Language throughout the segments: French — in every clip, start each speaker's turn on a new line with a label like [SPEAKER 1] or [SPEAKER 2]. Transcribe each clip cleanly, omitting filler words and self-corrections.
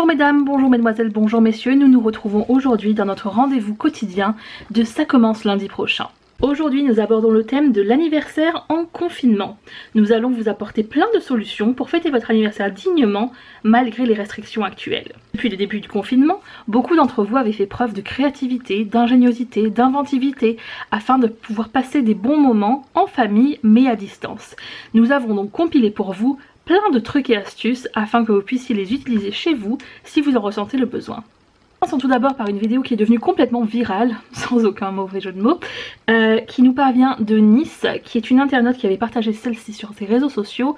[SPEAKER 1] mesdames, bonjour mesdemoiselles, bonjour messieurs, nous nous retrouvons aujourd'hui dans notre rendez-vous quotidien de Ça commence lundi prochain. Aujourd'hui nous abordons le thème de l'anniversaire en confinement. Nous allons vous apporter plein de solutions pour fêter votre anniversaire dignement malgré les restrictions actuelles. Depuis le début du confinement, beaucoup d'entre vous avaient fait preuve de créativité, d'ingéniosité, d'inventivité afin de pouvoir passer des bons moments en famille mais à distance. Nous avons donc compilé pour vous plein de trucs et astuces afin que vous puissiez les utiliser chez vous si vous en ressentez le besoin. Commençons tout d'abord par une vidéo qui est devenue complètement virale, sans aucun mauvais jeu de mots, qui nous parvient de Nice, qui est une internaute qui avait partagé celle-ci sur ses réseaux sociaux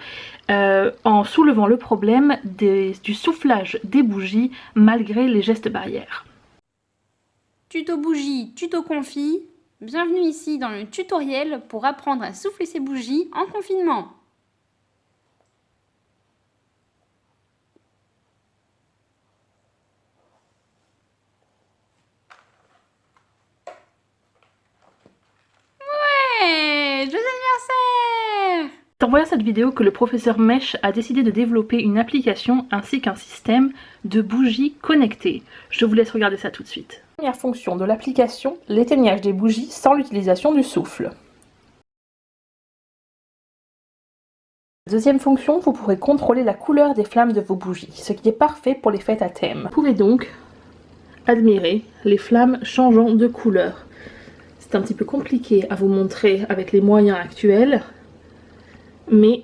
[SPEAKER 1] en soulevant le problème du soufflage des bougies malgré les gestes barrières.
[SPEAKER 2] Tuto bougie, tuto confit, bienvenue ici dans le tutoriel pour apprendre à souffler ses bougies en confinement. Ouais, joyeux anniversaire!
[SPEAKER 1] C'est en voyant cette vidéo que le professeur Mesh a décidé de développer une application ainsi qu'un système de bougies connectées. Je vous laisse regarder ça tout de suite. Première fonction de l'application, l'éteignage des bougies sans l'utilisation du souffle. Deuxième fonction, vous pourrez contrôler la couleur des flammes de vos bougies, ce qui est parfait pour les fêtes à thème. Vous pouvez donc admirer les flammes changeant de couleur. C'est un petit peu compliqué à vous montrer avec les moyens actuels, mais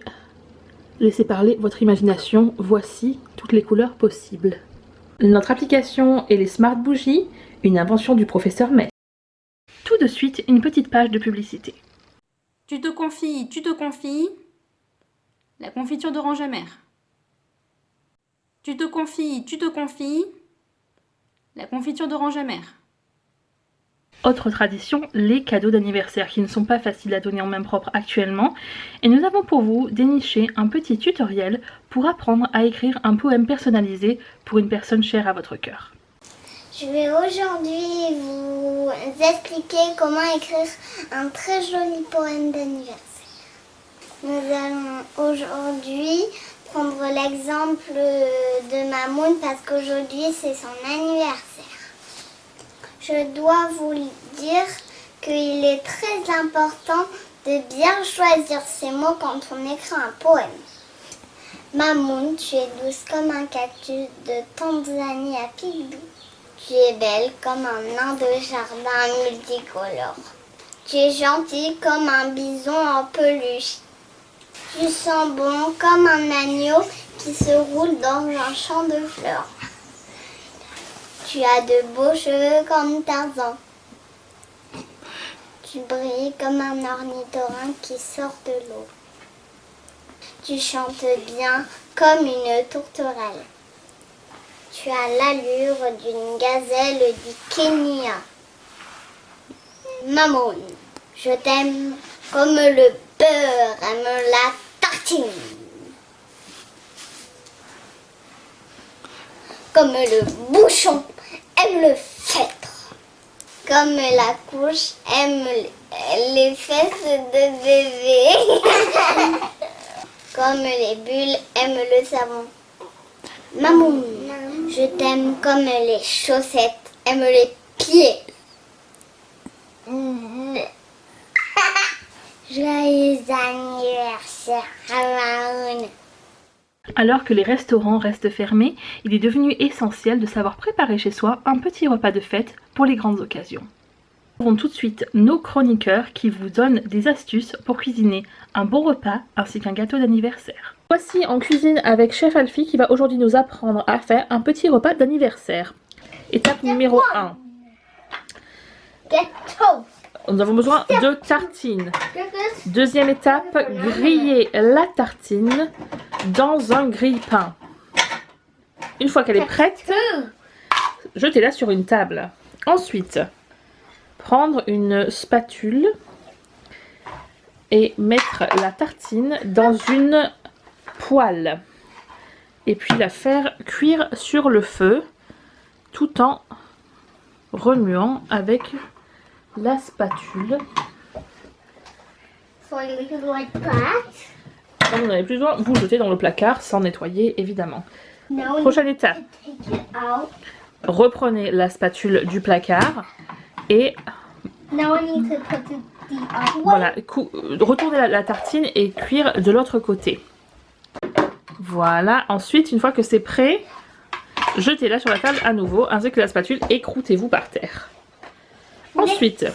[SPEAKER 1] laissez parler votre imagination, voici toutes les couleurs possibles. Notre application est les Smart Bougies, une invention du professeur Mesh. Tout de suite, une petite page de publicité.
[SPEAKER 2] Tuto confit, la confiture d'orange amère. Tuto confit, la confiture d'orange amère.
[SPEAKER 1] Autre tradition, les cadeaux d'anniversaire qui ne sont pas faciles à donner en main propre actuellement. Et nous avons pour vous déniché un petit tutoriel pour apprendre à écrire un poème personnalisé pour une personne chère à votre cœur.
[SPEAKER 3] Je vais aujourd'hui vous expliquer comment écrire un très joli poème d'anniversaire. Nous allons aujourd'hui prendre l'exemple de Mamoun parce qu'aujourd'hui c'est son anniversaire. Je dois vous dire qu'il est très important de bien choisir ses mots quand on écrit un poème. Mamoun, tu es douce comme un cactus de Tanzanie à Pigbou. Tu es belle comme un nain de jardin multicolore. Tu es gentille comme un bison en peluche. Tu sens bon comme un agneau qui se roule dans un champ de fleurs. Tu as de beaux cheveux comme Tarzan. Tu brilles comme un ornithorynque qui sort de l'eau. Tu chantes bien comme une tourterelle. Tu as l'allure d'une gazelle du Kenya. Mamoun, je t'aime comme le beurre aime la tartine. Comme le bouchon aime le feutre. Comme la couche aime les fesses de bébé. Comme les bulles aiment le savon. Mamoun, je t'aime comme les chaussettes aiment les pieds. Joyeux anniversaire à Mamoun.
[SPEAKER 1] Alors que les restaurants restent fermés, il est devenu essentiel de savoir préparer chez soi un petit repas de fête pour les grandes occasions. Nous avons tout de suite nos chroniqueurs qui vous donnent des astuces pour cuisiner un bon repas ainsi qu'un gâteau d'anniversaire. Voici en cuisine avec Chef Alfie qui va aujourd'hui nous apprendre à faire un petit repas d'anniversaire. Étape numéro 1.
[SPEAKER 3] Gâteau.
[SPEAKER 1] Nous avons besoin de tartines. Deuxième étape, griller la tartine dans un grille-pain. Une fois qu'elle est prête, jetez-la sur une table. Ensuite, prendre une spatule et mettre la tartine dans une poêle. Et puis la faire cuire sur le feu tout en remuant avec la spatule.
[SPEAKER 3] So you like that?
[SPEAKER 1] Quand vous n'en avez plus besoin, vous jetez dans le placard sans nettoyer évidemment.
[SPEAKER 3] Now we
[SPEAKER 1] Prochaine étape.
[SPEAKER 3] take it out.
[SPEAKER 1] Reprenez la spatule du placard et
[SPEAKER 3] Now I need to put the other one.
[SPEAKER 1] voilà, retournez la tartine et cuire de l'autre côté. Voilà, ensuite, une fois que c'est prêt, jetez-la sur la table à nouveau, ainsi que la spatule, et croûtez-vous par terre. Ensuite,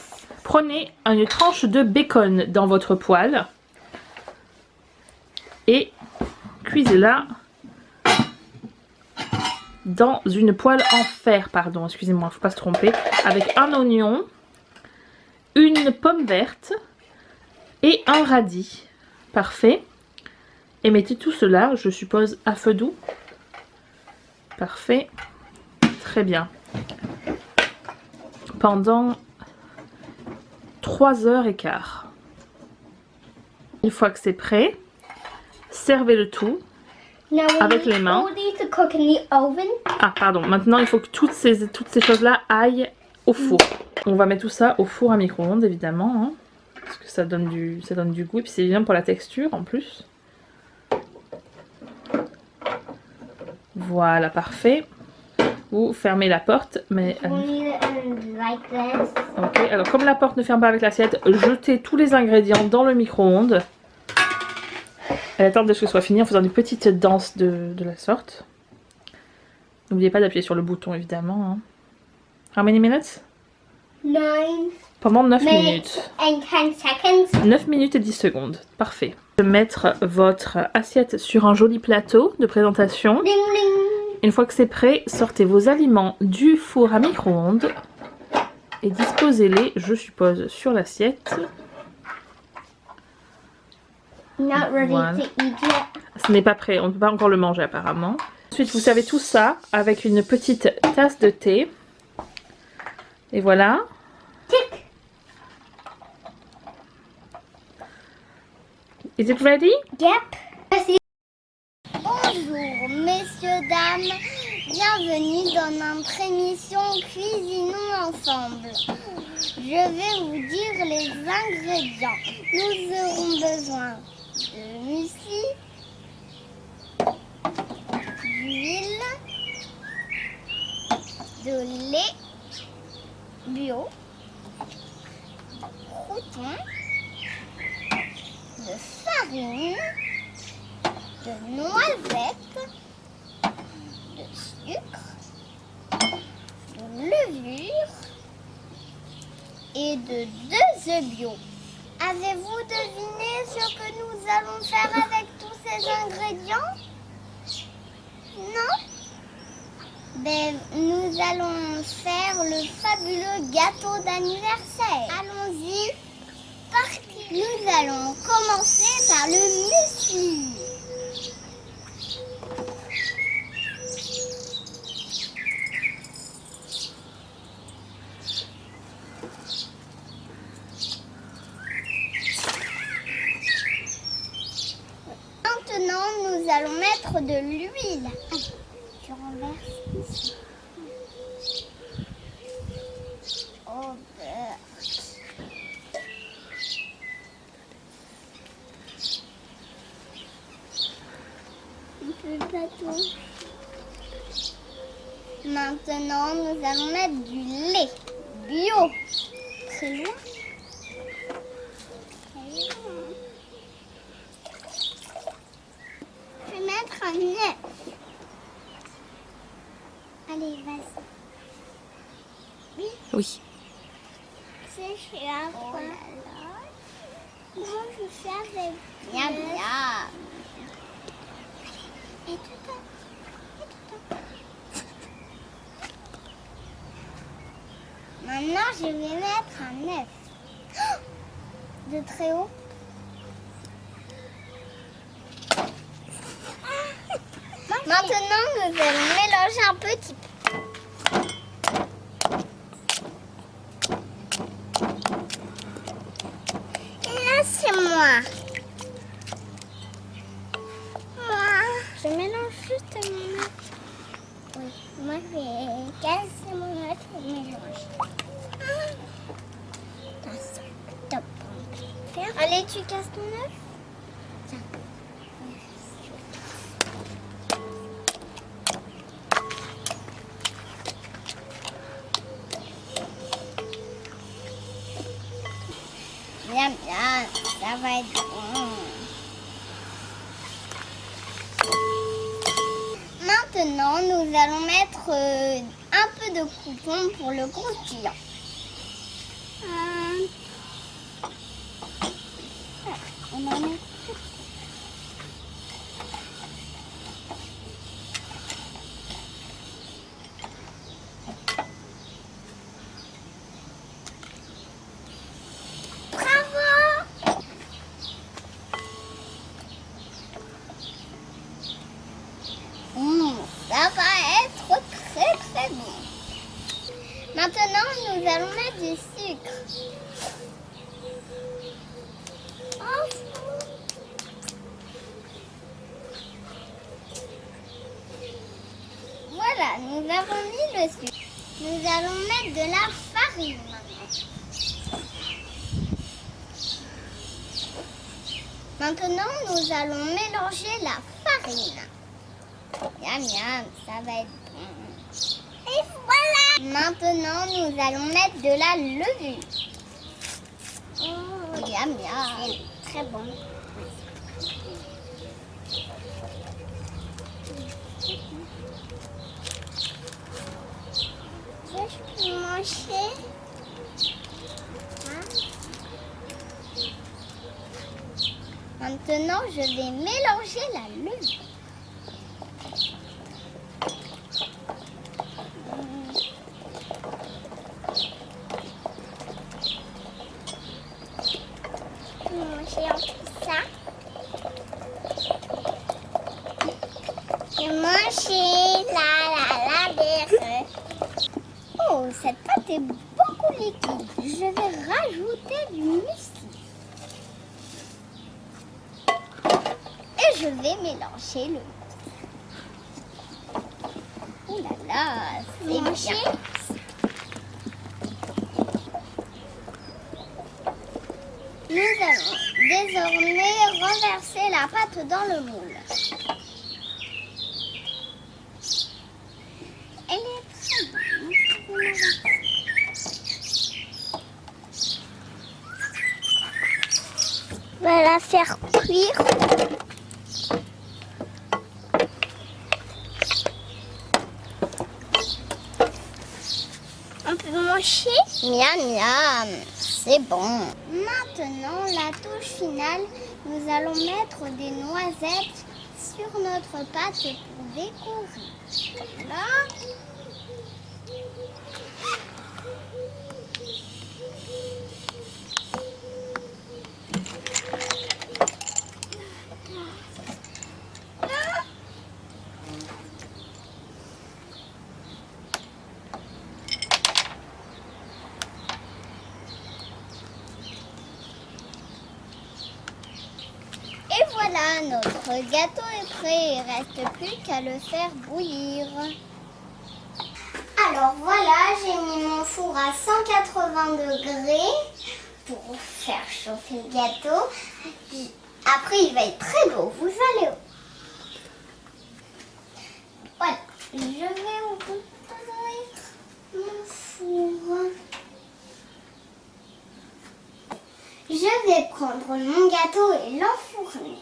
[SPEAKER 1] prenez une tranche de bacon dans votre poêle et cuisez-la dans une poêle en fer, pardon, excusez-moi, il ne faut pas se tromper, avec un oignon, une pomme verte et un radis. Parfait. Et mettez tout cela, je suppose, à feu doux. Parfait. Très bien. Pendant 3h15. Une fois que c'est prêt, servez le tout
[SPEAKER 3] Now we
[SPEAKER 1] avec
[SPEAKER 3] need
[SPEAKER 1] les mains.
[SPEAKER 3] all these to cook in the oven.
[SPEAKER 1] Ah, pardon. Maintenant, il faut que toutes ces choses-là aillent au four. On va mettre tout ça au four à micro-ondes, évidemment. Hein, parce que ça donne du goût. Et puis, c'est bien pour la texture, en plus. Voilà, parfait. Vous fermez la porte. Mais
[SPEAKER 3] We need it like this.
[SPEAKER 1] ok, alors comme la porte ne ferme pas avec l'assiette, jetez tous les ingrédients dans le micro-ondes. Et attendez que ce soit fini en faisant des petites danses de la sorte. N'oubliez pas d'appuyer sur le bouton, évidemment. Hein. How many minutes?
[SPEAKER 3] 9
[SPEAKER 1] Pendant 9
[SPEAKER 3] minutes
[SPEAKER 1] minutes.
[SPEAKER 3] and 10 seconds.
[SPEAKER 1] 9 minutes et 10 secondes. Parfait. De mettre votre assiette sur un joli plateau de présentation.
[SPEAKER 3] Ding ding.
[SPEAKER 1] Une fois que c'est prêt, sortez vos aliments du four à micro-ondes et disposez-les, je suppose, sur l'assiette.
[SPEAKER 3] Not ready
[SPEAKER 1] Voilà.
[SPEAKER 3] to eat yet.
[SPEAKER 1] Ce n'est pas prêt, on ne peut pas encore le manger apparemment. Ensuite, vous servez tout ça avec une petite tasse de thé. Et voilà.
[SPEAKER 3] Tick.
[SPEAKER 1] Is it ready?
[SPEAKER 3] Yep. Bonjour, messieurs, dames. Bienvenue dans notre émission Cuisinons ensemble. Je vais vous dire les ingrédients. Nous aurons besoin de muesli, d'huile, de lait bio, croûtons, de farine, de noisettes, de sucre, de levure et de 2 œufs bio. Avez-vous deviné ce que nous allons faire avec tous ces ingrédients? Non? Ben, nous allons faire le fabuleux gâteau d'anniversaire. Allons-y. Parti. Nous allons commencer par le muesli. Maintenant, nous allons mettre de l'huile. Je renverse ici. Au beurre. Un peu de plateau. Maintenant, nous allons mettre du lait bio. Très bien. Je vais mettre un œuf. Allez, vas-y. Oui.
[SPEAKER 1] Oui.
[SPEAKER 3] C'est cher. Oh là là. Comment je fais avec bien, bien. Et tout ça. Maintenant, je vais mettre un œuf. Oh, de très haut. Maintenant, nous allons mélanger un petit peu. Et là, c'est moi. Je mélange juste mon œuf. Oui, moi, je vais casser mon œuf et mélanger. Top. Allez, tu casses ton œuf. Tiens. va être bon. Maintenant, nous allons mettre un peu de coupon pour le croustillant. On en met. Ça va être très très bon. Maintenant, nous allons mettre du sucre. Voilà, nous avons mis le sucre. Nous allons mettre de la farine maintenant. Maintenant, nous allons mélanger la farine. Miam miam, ça va être bon. Et voilà! Maintenant, nous allons mettre de la levure. Oh, miam miam, très bon. Je peux manger? Maintenant, je vais mélanger la levure. Oh, cette pâte est beaucoup liquide. Je vais rajouter du muesli. Et je vais mélanger le muesli. Oh là là, c'est bien. Nous allons désormais renverser la pâte dans le moule. Elle est très bonne. On va la faire cuire. On peut manger? Miam miam, c'est bon. Maintenant, la touche finale, nous allons mettre des noisettes sur notre pâte pour décorer. Voilà. Et voilà, notre gâteau est prêt. Il ne reste plus qu'à le faire bouillir. Alors voilà, j'ai mis mon four à 180 degrés pour faire chauffer le gâteau. Après, il va être très beau, vous allez voir. Voilà, je vais ouvrir mon four. Je vais prendre mon gâteau et l'enfourner.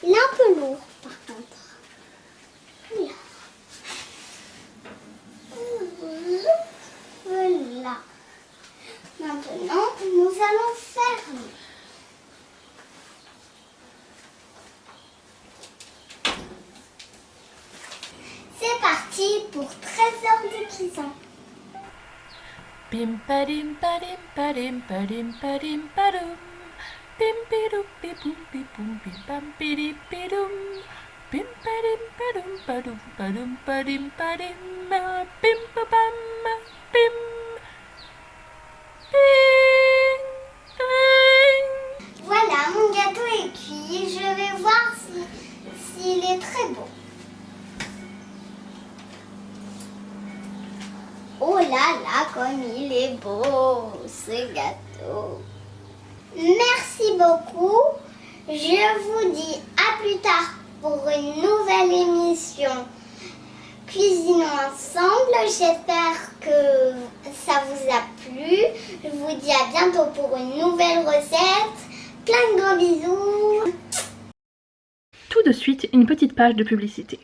[SPEAKER 3] Il est un peu lourd par contre. Là. Voilà. Maintenant, nous allons fermer. C'est parti pour 13 heures de cuisson.
[SPEAKER 1] Pim padim padim padim padim padim padum. Pim pidum pipum pipum pim pam pidi pidum. Pim padim padum padum padum padim padim. Pim pam pim. Ping ping.
[SPEAKER 3] Voilà, mon gâteau est cuit. Je vais voir s'il est très beau. Oh là là, comme il est beau, ce gâteau. Merci beaucoup. Je vous dis à plus tard pour une nouvelle émission cuisinons ensemble. J'espère que ça vous a plu. Je vous dis à bientôt pour une nouvelle recette. Plein de gros bisous.
[SPEAKER 1] Tout de suite, une petite page de publicité.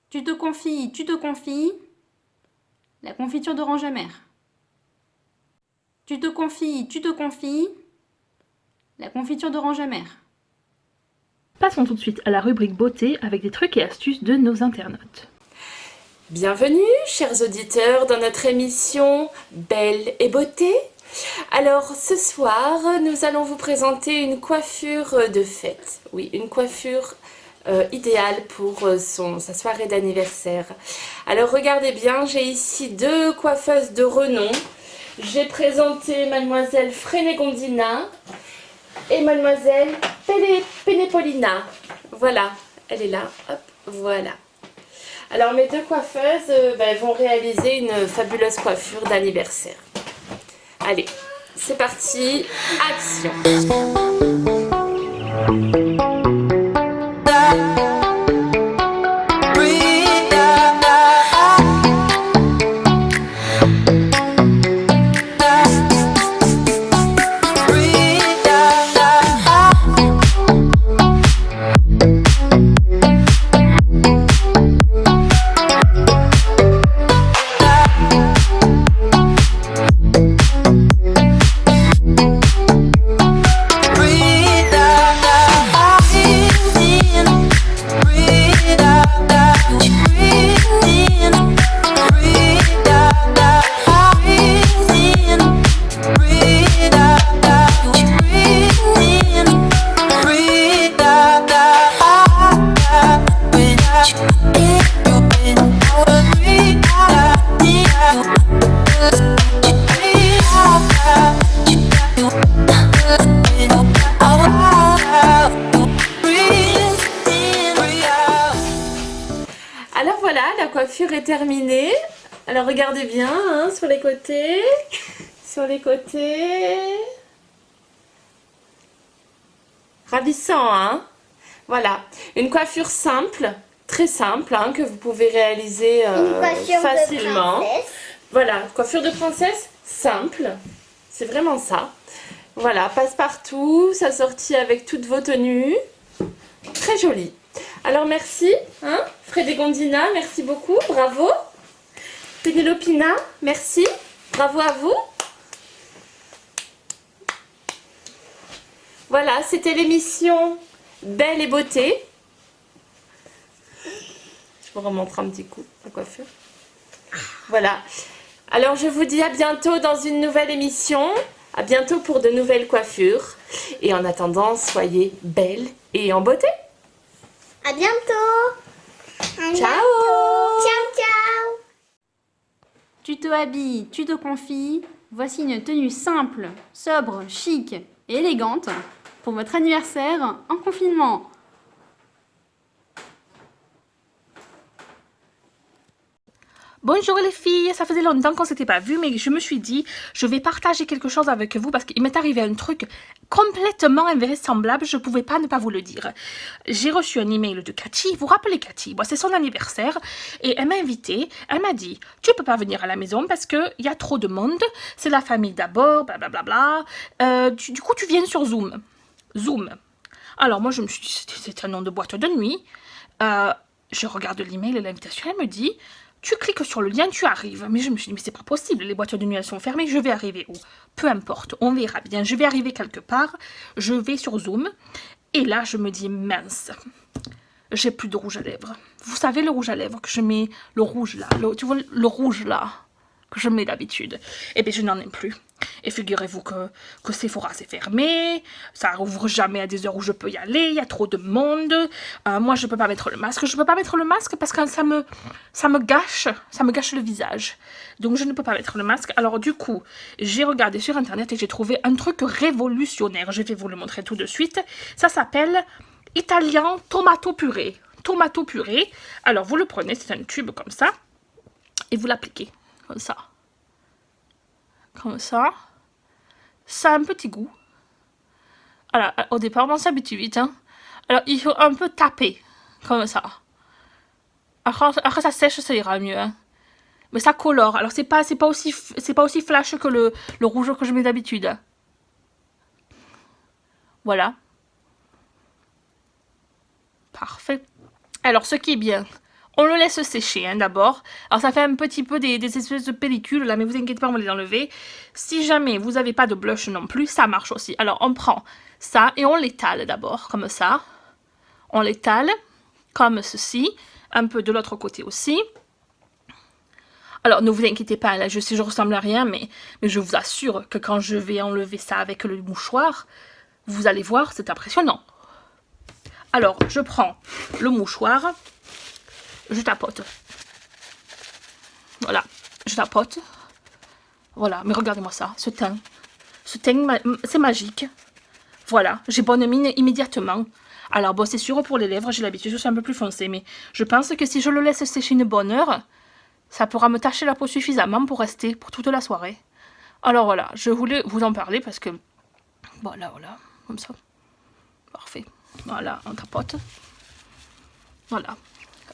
[SPEAKER 2] Tu te confies, la confiture d'orange amère. Tu te confies, la confiture d'orange amère.
[SPEAKER 1] Passons tout de suite à la rubrique beauté avec des trucs et astuces de nos internautes.
[SPEAKER 4] Bienvenue, chers auditeurs, dans notre émission Belle et Beauté. Alors, ce soir, nous allons vous présenter une coiffure de fête. Oui, une coiffure idéale pour sa soirée d'anniversaire. Alors, regardez bien, j'ai ici deux coiffeuses de renom. J'ai présenté Mademoiselle Frénégondina et Mademoiselle Pénépolina. Voilà, elle est là, hop, voilà. Alors mes deux coiffeuses vont réaliser une fabuleuse coiffure d'anniversaire. Allez, c'est parti, action! Alors voilà, la coiffure est terminée. Alors regardez bien hein, sur les côtés. Sur les côtés. Ravissant, hein? Voilà, une coiffure simple, très simple, hein, que vous pouvez réaliser facilement.
[SPEAKER 3] De princesse.
[SPEAKER 4] Voilà, coiffure de princesse simple. C'est vraiment ça. Voilà, passe-partout, s'assortit avec toutes vos tenues. Très jolie. Alors merci, hein, Frédégondina, merci beaucoup, bravo. Pénélopina, merci, bravo à vous. Voilà, c'était l'émission Belle et Beauté. Je vous remontre un petit coup la coiffure. Voilà. Alors je vous dis à bientôt dans une nouvelle émission. À bientôt pour de nouvelles coiffures. Et en attendant, soyez belle et en beauté.
[SPEAKER 3] À bientôt.
[SPEAKER 4] Ciao.
[SPEAKER 3] Ciao, ciao.
[SPEAKER 2] Tu te habilles, tu te confies. Voici une tenue simple, sobre, chic et élégante pour votre anniversaire en confinement.
[SPEAKER 1] Bonjour les filles, ça faisait longtemps qu'on s'était pas vu, mais je me suis dit, je vais partager quelque chose avec vous parce qu'il m'est arrivé un truc complètement invraisemblable, je pouvais pas ne pas vous le dire. J'ai reçu un email de Cathy, vous vous rappelez Cathy, bon, c'est son anniversaire, et elle m'a invitée, elle m'a dit, tu peux pas venir à la maison parce qu'il y a trop de monde, c'est la famille d'abord, blablabla, du coup tu viens sur Zoom. Zoom. Alors moi je me suis dit, c'est un nom de boîte de nuit, je regarde l'email et l'invitation, elle me dit, tu cliques sur le lien, tu arrives. Mais je me suis dit, mais c'est pas possible, les boîtes de nuit elles sont fermées, je vais arriver où? Peu importe, on verra bien, je vais arriver quelque part, je vais sur Zoom, et là je me dis, mince, j'ai plus de rouge à lèvres. Vous savez le rouge à lèvres que je mets, le rouge là, tu vois le rouge là, que je mets d'habitude, et bien je n'en ai plus. Et figurez-vous que Sephora c'est fermé, ça rouvre jamais à des heures où je peux y aller, il y a trop de monde, moi je peux pas mettre le masque, parce que ça me gâche le visage, donc je ne peux pas mettre le masque. Alors du coup, j'ai regardé sur internet et j'ai trouvé un truc révolutionnaire, je vais vous le montrer tout de suite, ça s'appelle Italien tomato purée, alors vous le prenez, c'est un tube comme ça, et vous l'appliquez, comme ça. Comme ça. Ça a un petit goût. Alors, au départ, on s'habitue vite. Hein. Alors, il faut un peu taper. Comme ça. Après ça sèche, ça ira mieux. Hein. Mais ça colore. Alors c'est pas aussi flash que le rouge que je mets d'habitude. Voilà. Parfait. Alors ce qui est bien, on le laisse sécher hein, d'abord. Alors ça fait un petit peu des espèces de pellicules là, mais vous inquiétez pas, on va les enlever. Si jamais vous n'avez pas de blush non plus, ça marche aussi. Alors on prend ça et on l'étale d'abord, comme ça. On l'étale comme ceci, un peu de l'autre côté aussi. Alors ne vous inquiétez pas, là je sais je ressemble à rien, mais je vous assure que quand je vais enlever ça avec le mouchoir, vous allez voir, c'est impressionnant. Alors je prends le mouchoir, je tapote. Voilà, je tapote. Voilà, mais regardez-moi ça, ce teint. Ce teint, c'est magique. Voilà, j'ai bonne mine immédiatement. Alors bon, c'est sûr pour les lèvres, j'ai l'habitude, je suis un peu plus foncée, mais je pense que si je le laisse sécher une bonne heure, ça pourra me tacher la peau suffisamment pour rester pour toute la soirée. Alors voilà, je voulais vous en parler parce que... Voilà, comme ça. Parfait. Voilà, on tapote. Voilà.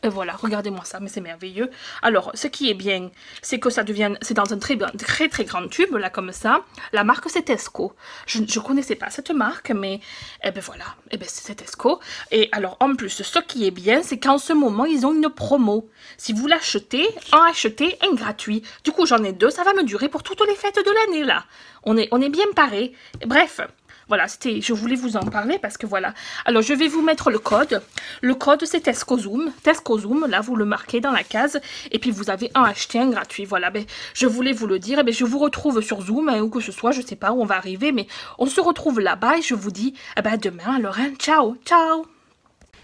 [SPEAKER 1] Et voilà, regardez-moi ça, mais c'est merveilleux. Alors, ce qui est bien, c'est que ça devient... C'est dans un très grand tube, là, comme ça. La marque, c'est Tesco. Je ne connaissais pas cette marque, mais... Eh ben voilà, eh ben c'est Tesco. Et alors, en plus, ce qui est bien, c'est qu'en ce moment, ils ont une promo. Si vous l'achetez, en achetez un gratuit. Du coup, j'en ai 2, ça va me durer pour toutes les fêtes de l'année, là. On est bien parés. Bref... Voilà, je voulais vous en parler parce que voilà. Alors, je vais vous mettre le code. Le code, c'est Tesco Zoom. Tesco Zoom, là, vous le marquez dans la case. Et puis, vous avez acheté un gratuit. Voilà, ben, je voulais vous le dire. Ben, je vous retrouve sur Zoom, hein, ou que ce soit, je sais pas où on va arriver. Mais on se retrouve là-bas et je vous dis eh ben, demain. Alors, hein, ciao, ciao.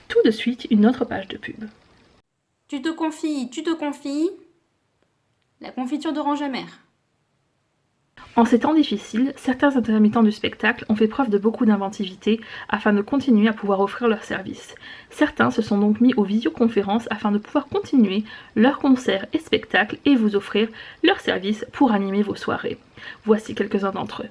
[SPEAKER 1] Tout de suite, une autre page de pub.
[SPEAKER 2] Tu te confies. La confiture d'orange amère.
[SPEAKER 1] En ces temps difficiles, certains intermittents du spectacle ont fait preuve de beaucoup d'inventivité afin de continuer à pouvoir offrir leurs services. Certains se sont donc mis aux visioconférences afin de pouvoir continuer leurs concerts et spectacles et vous offrir leurs services pour animer vos soirées. Voici quelques-uns d'entre eux.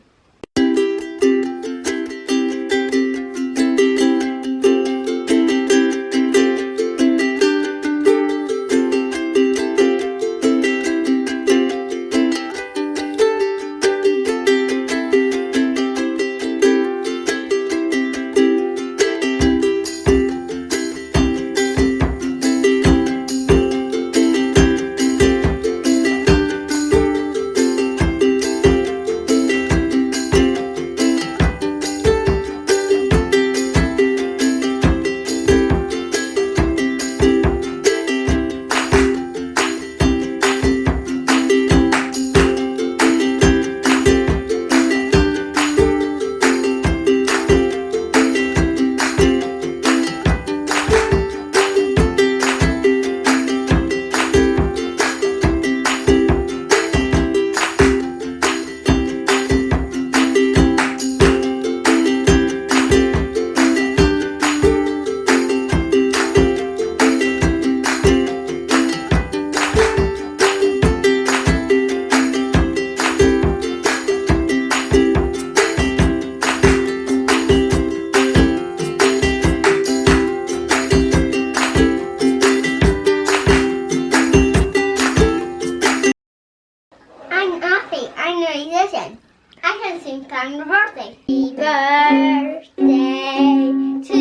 [SPEAKER 3] I can sing happy birthday. Happy birthday to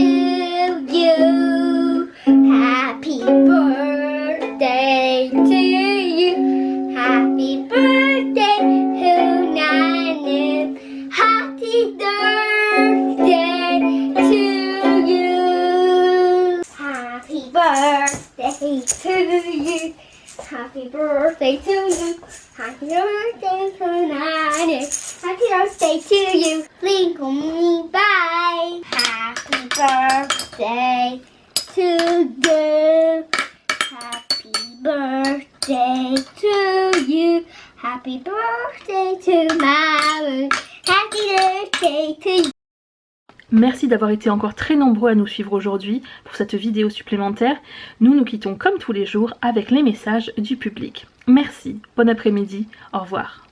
[SPEAKER 3] you. Happy birthday to you. Happy birthday to Nanu. Happy birthday to you. Happy birthday to you. Happy birthday to you. Happy birthday to Nanu. Happy birthday to you. Blink on me, bye. Happy birthday to you. Happy birthday to you. Happy birthday to Maman. Happy birthday to you.
[SPEAKER 1] Merci d'avoir été encore très nombreux à nous suivre aujourd'hui pour cette vidéo supplémentaire. Nous nous quittons comme tous les jours avec les messages du public. Merci, bon après-midi, au revoir.